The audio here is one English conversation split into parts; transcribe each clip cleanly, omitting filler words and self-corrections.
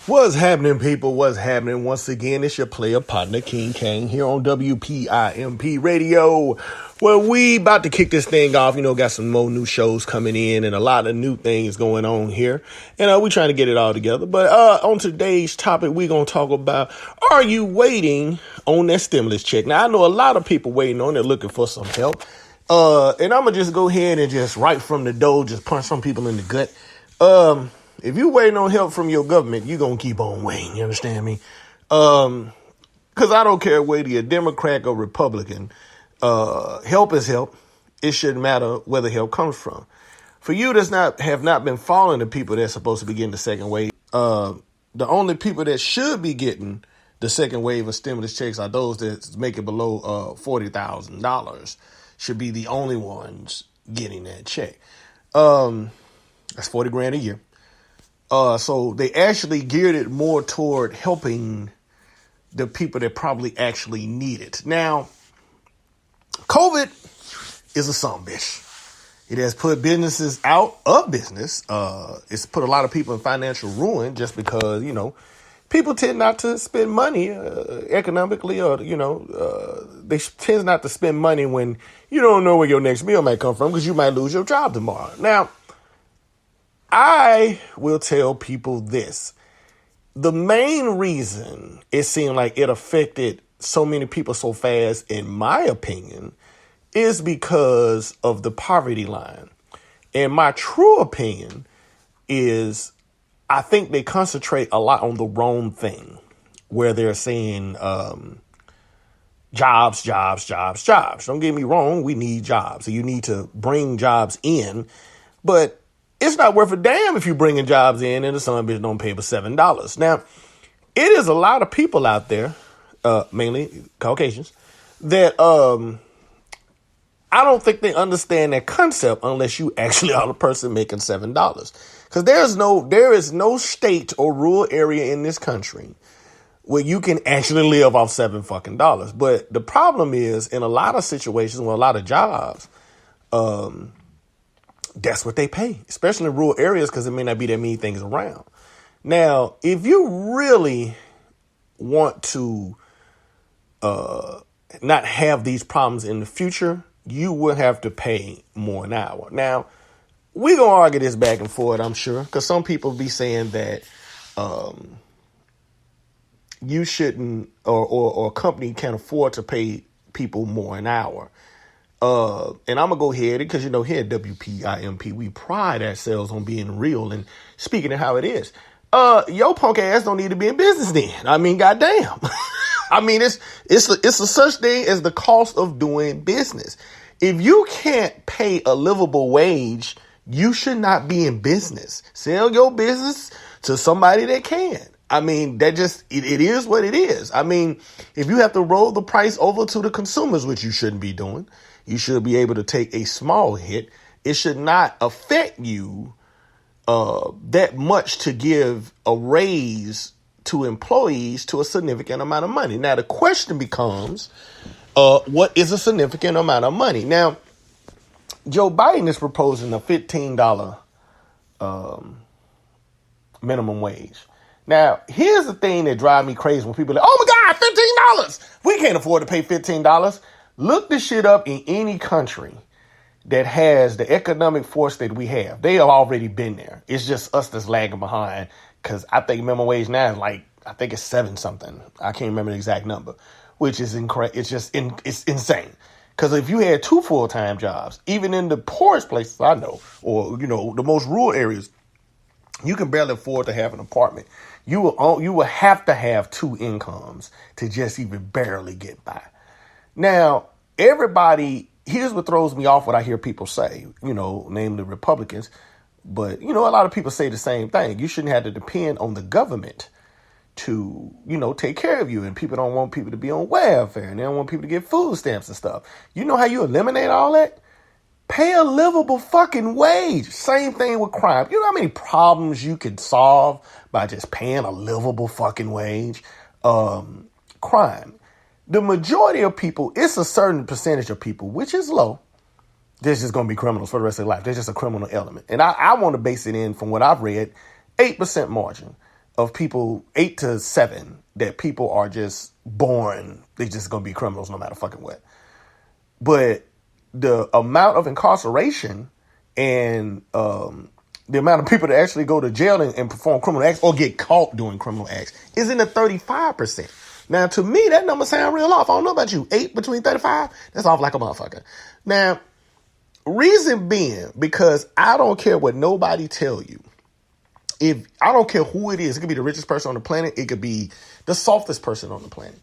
What's happening, people? What's happening? Once again, it's your player partner, King Kang, here on WPIMP Radio, where we about to kick this thing off. Got some more new shows coming in and a lot of new things going on here. And we trying to get it all together. But on today's topic, we're going to talk about, are you waiting on that stimulus check? Now, I know a lot of people waiting on it, looking for some help. And I'm going to just go ahead and just right from the door, just punch some people in the gut. If you waiting on help from your government, you're going to keep on waiting. You understand me? Because I don't care whether you're a Democrat or Republican. Help is help. It shouldn't matter where the help comes from. For you that's have not been following the people that's supposed to be getting the second wave, the only people that should be getting the second wave of stimulus checks are those that make it below $40,000. Should be the only ones getting that check. That's $40,000 a year. So they actually geared it more toward helping the people that probably actually need it. Now, COVID is a sumbitch. It has put businesses out of business. It's put a lot of people in financial ruin just because, people tend not to spend money economically or, they tend not to spend money when you don't know where your next meal might come from because you might lose your job tomorrow. Now, I will tell people this. The main reason it seemed like it affected so many people so fast, in my opinion, is because of the poverty line. And my true opinion is I think they concentrate a lot on the wrong thing, where they're saying jobs. Don't get me wrong. We need jobs. So you need to bring jobs in. But it's not worth a damn if you're bringing jobs in and the son bitch don't pay but $7. Now, it is a lot of people out there, mainly Caucasians, that I don't think they understand that concept unless you actually are the person making $7. Because there is no state or rural area in this country where you can actually live off $7 But the problem is, in a lot of situations with a lot of jobs, that's what they pay, especially in rural areas, because there may not be that many things around. Now, if you really want to not have these problems in the future, you will have to pay more an hour. Now, we're going to argue this back and forth, I'm sure, because some people be saying that you shouldn't or a company can't afford to pay people more an hour. And I'm going to go ahead because, here at WPIMP, we pride ourselves on being real and speaking of how it is. Your punk ass don't need to be in business then. I mean, goddamn. I mean, it's a such thing as the cost of doing business. If you can't pay a livable wage, you should not be in business. Sell your business to somebody that can. I mean, it is what it is. I mean, if you have to roll the price over to the consumers, which you shouldn't be doing, you should be able to take a small hit. It should not affect you that much to give a raise to employees to a significant amount of money. Now, the question becomes, what is a significant amount of money? Now, Joe Biden is proposing a $15 minimum wage. Now, here's the thing that drives me crazy when people are like, oh my God, $15. We can't afford to pay $15. Look this shit up in any country that has the economic force that we have. They have already been there. It's just us that's lagging behind, because I think minimum wage now is I think it's 7 something. I can't remember the exact number, which is incorrect. It's just it's insane. Because if you had 2 full-time jobs, even in the poorest places I know, or, the most rural areas, you can barely afford to have an apartment. You will have to have 2 incomes to just even barely get by. Now, here's what throws me off what I hear people say, namely Republicans. But, a lot of people say the same thing. You shouldn't have to depend on the government to, take care of you. And people don't want people to be on welfare, and they don't want people to get food stamps and stuff. You know how you eliminate all that? Pay a livable fucking wage. Same thing with crime. You know how many problems you could solve by just paying a livable fucking wage? Crime. The majority of people, it's a certain percentage of people, which is low. They're just going to be criminals for the rest of their life. There's just a criminal element. And I want to base it in, from what I've read, 8% margin. of people, 8 to 7, that people are just born, they just gonna be criminals no matter fucking what. But the amount of incarceration and the amount of people that actually go to jail and perform criminal acts or get caught doing criminal acts is in the 35%. Now, to me, that number sounds real off. I don't know about you. 8 between 35? That's off like a motherfucker. Now, reason being, because I don't care what nobody tell you. If I don't care who it is, it could be the richest person on the planet. It could be the softest person on the planet.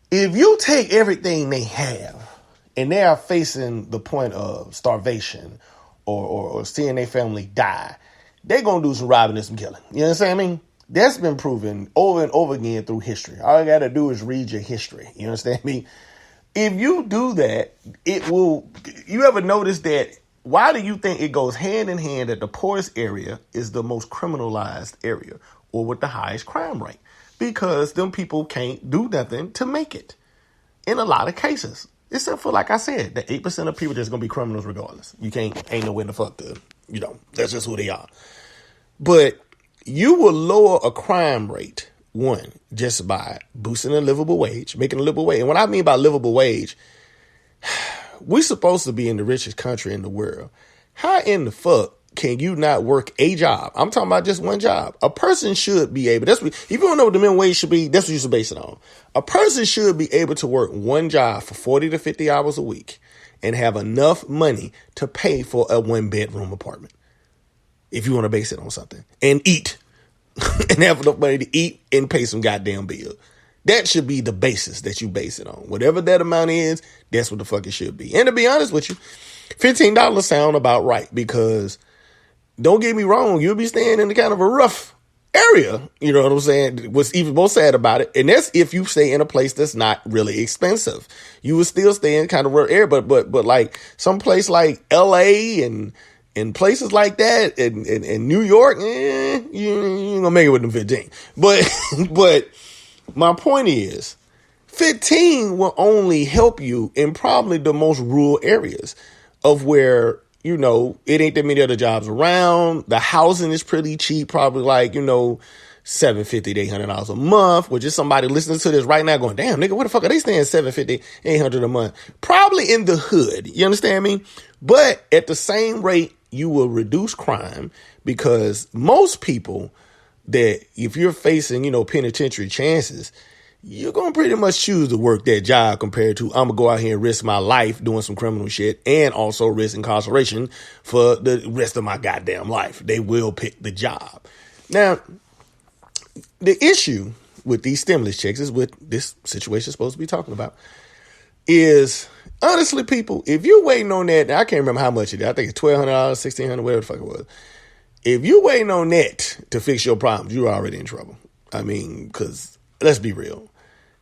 If you take everything they have and they are facing the point of starvation or seeing their family die, they're going to do some robbing and some killing. You know what I'm saying? That's been proven over and over again through history. All you got to do is read your history. You understand me? If you do that, it will. You ever notice that? Why do you think it goes hand in hand that the poorest area is the most criminalized area or with the highest crime rate? Because them people can't do nothing to make it in a lot of cases. Except for, like I said, the 8% of people that's going to be criminals regardless. You ain't nowhere to fuck to, that's just who they are. But you will lower a crime rate, one, just by boosting a livable wage, making a livable wage. And what I mean by livable wage, we're supposed to be in the richest country in the world. How in the fuck can you not work a job? I'm talking about just one job. A person should be able, if you don't know what the minimum wage should be, that's what you should base it on. A person should be able to work one job for 40 to 50 hours a week and have enough money to pay for a 1-bedroom apartment. If you want to base it on something and eat and have enough money to eat and pay some goddamn bill. That should be the basis that you base it on. Whatever that amount is, that's what the fuck it should be. And to be honest with you, $15 sound about right because don't get me wrong, you'll be staying in the kind of a rough area. You know what I'm saying? What's even more sad about it, and that's if you stay in a place that's not really expensive. You will still stay in kind of rough area, but like some place like LA and places like that in New York, you ain't gonna make it with them 15. But my point is, 15 will only help you in probably the most rural areas of where, it ain't that many other jobs around. The housing is pretty cheap, probably like, $750 to $800 a month, which is somebody listening to this right now going, damn, nigga, what the fuck are they staying $750, $800 a month? Probably in the hood. You understand me? But at the same rate, you will reduce crime because most people that if you're facing, penitentiary chances, you're going to pretty much choose to work that job compared to I'm going to go out here and risk my life doing some criminal shit and also risk incarceration for the rest of my goddamn life. They will pick the job. Now, the issue with these stimulus checks is with this situation supposed to be talking about is, honestly, people, if you're waiting on that, I can't remember how much it is. I think it's $1,200, $1,600, whatever the fuck it was. If you're waiting on that to fix your problems, you're already in trouble. I mean, because let's be real.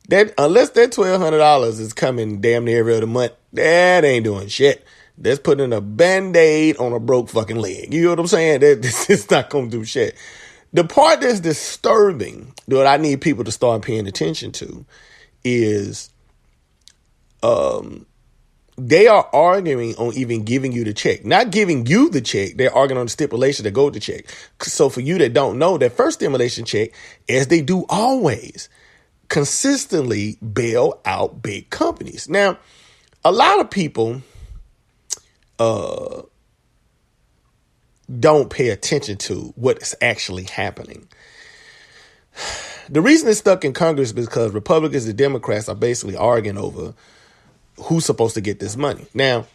That unless that $1,200 is coming damn near every other month, that ain't doing shit. That's putting a Band-Aid on a broke fucking leg. You know what I'm saying? It's not going to do shit. The part that's disturbing that I need people to start paying attention to is they are arguing on even giving you the check. Not giving you the check, they're arguing on the stipulation to go with the check. So for you that don't know, that first stimulation check, as they do always, consistently bail out big companies. Now, a lot of people don't pay attention to what's actually happening. The reason it's stuck in Congress is because Republicans and Democrats are basically arguing over who's supposed to get this money. Now,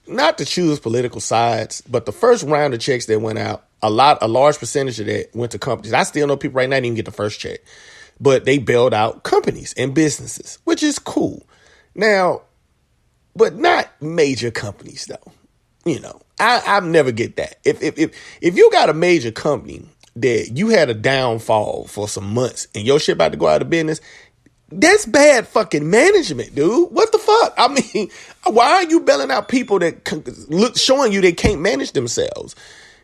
not to choose political sides, but the first round of checks that went out, a large percentage of that went to companies. I still know people right now didn't even get the first check, but they bailed out companies and businesses, which is cool. Now, but not major companies though. I never get that. If you got a major company that you had a downfall for some months and your shit about to go out of business, that's bad fucking management, dude. What the fuck? I mean, why are you bailing out people that showing you they can't manage themselves?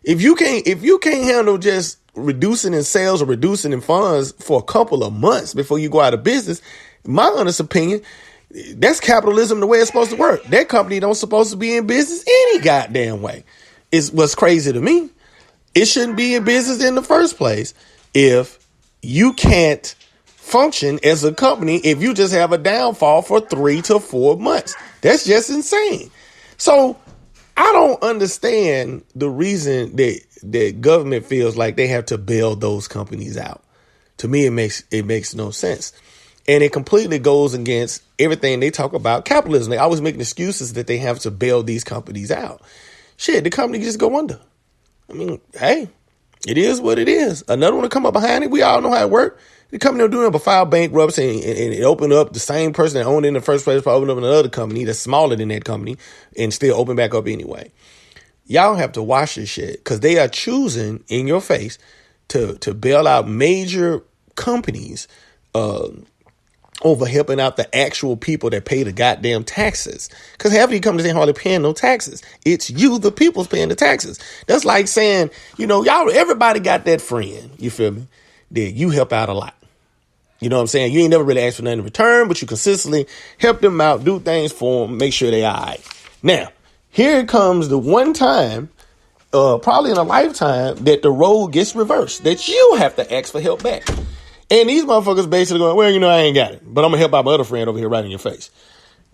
If you can't handle just reducing in sales or reducing in funds for a couple of months before you go out of business, my honest opinion, that's capitalism the way it's supposed to work. That company don't supposed to be in business any goddamn way. Is what's crazy to me. It shouldn't be in business in the first place if you can't function as a company if you just have a downfall for 3 to 4 months. That's just insane. So I don't understand the reason that government feels like they have to bail those companies out. To me, it makes no sense. And it completely goes against everything they talk about capitalism. They always make excuses that they have to bail these companies out. Shit, the company can just go under. I mean, hey, it is what it is. Another one to come up behind it. We all know how it works. The company will do it, but file bankruptcy and it open up. The same person that owned it in the first place probably open up another company that's smaller than that company and still open back up anyway. Y'all have to watch this shit because they are choosing in your face to bail out major companies over helping out the actual people that pay the goddamn taxes. Because half of these companies ain't hardly paying no taxes. It's you, the people's paying the taxes. That's like saying, y'all, everybody got that friend, you feel me, that you help out a lot. You know what I'm saying? You ain't never really asked for nothing in return, but you consistently help them out, do things for them, make sure they all right. Now, here comes the one time, probably in a lifetime, that the role gets reversed, that you have to ask for help back. And these motherfuckers basically going, well, I ain't got it, but I'm going to help out my other friend over here right in your face.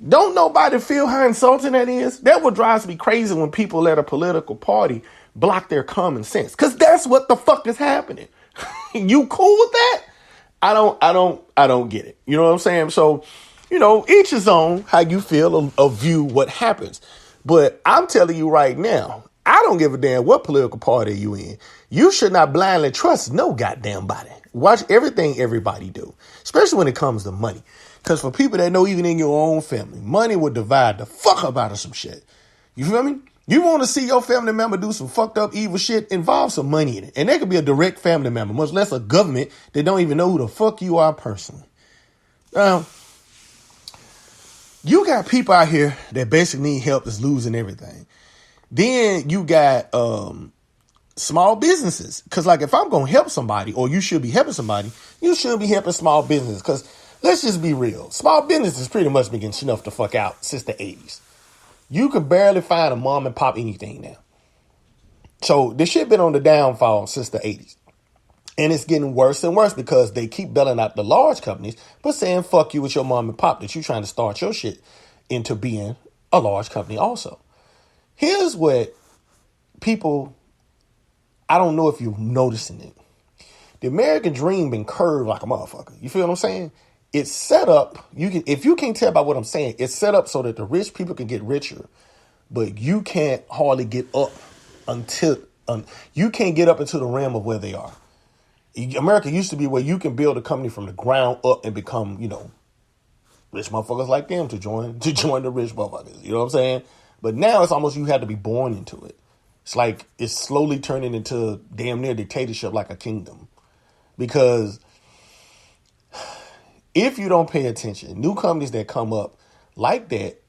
Don't nobody feel how insulting that is? That what drives me crazy when people let a political party block their common sense. Because that's what the fuck is happening. You cool with that? I don't get it. You know what I'm saying? So, each his own how you feel or view what happens. But I'm telling you right now, I don't give a damn what political party you in. You should not blindly trust no goddamn body. Watch everything everybody do, especially when it comes to money. Because for people that know, even in your own family, money will divide the fuck up out of some shit. You feel me? You want to see your family member do some fucked up evil shit, involve some money in it. And that could be a direct family member, much less a government that don't even know who the fuck you are personally. Now, you got people out here that basically need help that's losing everything. Then you got small businesses. Because like if I'm going to help somebody, or you should be helping somebody, you should be helping small businesses. Because let's just be real. Small businesses pretty much been getting snuffed the fuck out since the 80s. You could barely find a mom and pop anything now. So this shit been on the downfall since the 80s. And it's getting worse and worse because they keep bailing out the large companies, but saying fuck you with your mom and pop that you trying to start your shit into being a large company also. Here's what people, I don't know if you're noticing it. The American dream been curved like a motherfucker. You feel what I'm saying? It's set up, if you can't tell by what I'm saying, it's set up so that the rich people can get richer, but you can't hardly get up you can't get up into the realm of where they are. America used to be where you can build a company from the ground up and become, rich motherfuckers like them to join the rich motherfuckers. You know what I'm saying? But now it's almost you have to be born into it. It's like it's slowly turning into damn near dictatorship like a kingdom. Because if you don't pay attention, new companies that come up like that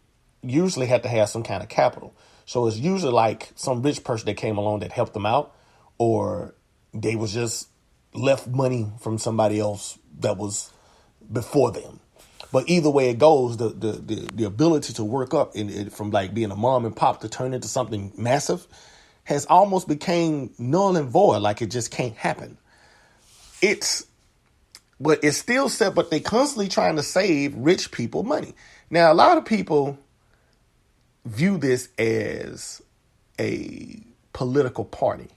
usually have to have some kind of capital. So it's usually like some rich person that came along that helped them out, or they was just left money from somebody else that was before them. But either way it goes, the ability to work up from like being a mom and pop to turn into something massive has almost became null and void. Like it just can't happen. But it's still set, but they constantly trying to save rich people money. Now, a lot of people view this as a political party,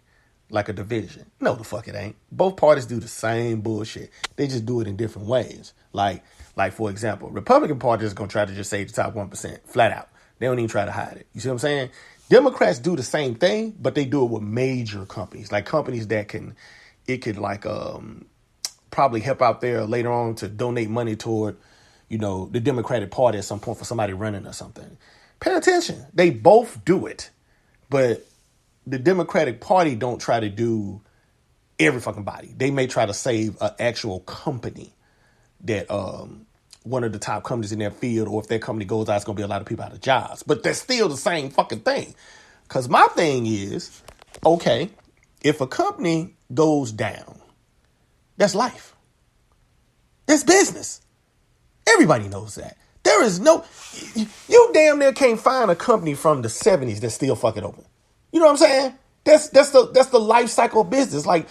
like a division. No, the fuck it ain't. Both parties do the same bullshit. They just do it in different ways. Like for example, Republican Party is going to try to just save the top 1%, flat out. They don't even try to hide it. You see what I'm saying? Democrats do the same thing, but they do it with major companies, like companies that could probably help out there later on to donate money toward, the Democratic Party at some point for somebody running or something. Pay attention. They both do it, but the Democratic Party don't try to do every fucking body. They may try to save an actual company that one of the top companies in their field, or if their company goes out, it's going to be a lot of people out of jobs. But that's still the same fucking thing. Because my thing is, okay, if a company goes down, that's life. That's business. Everybody knows that. There is you damn near can't find a company from the 70s that's still fucking open. You know what I'm saying? That's the life cycle of business. Like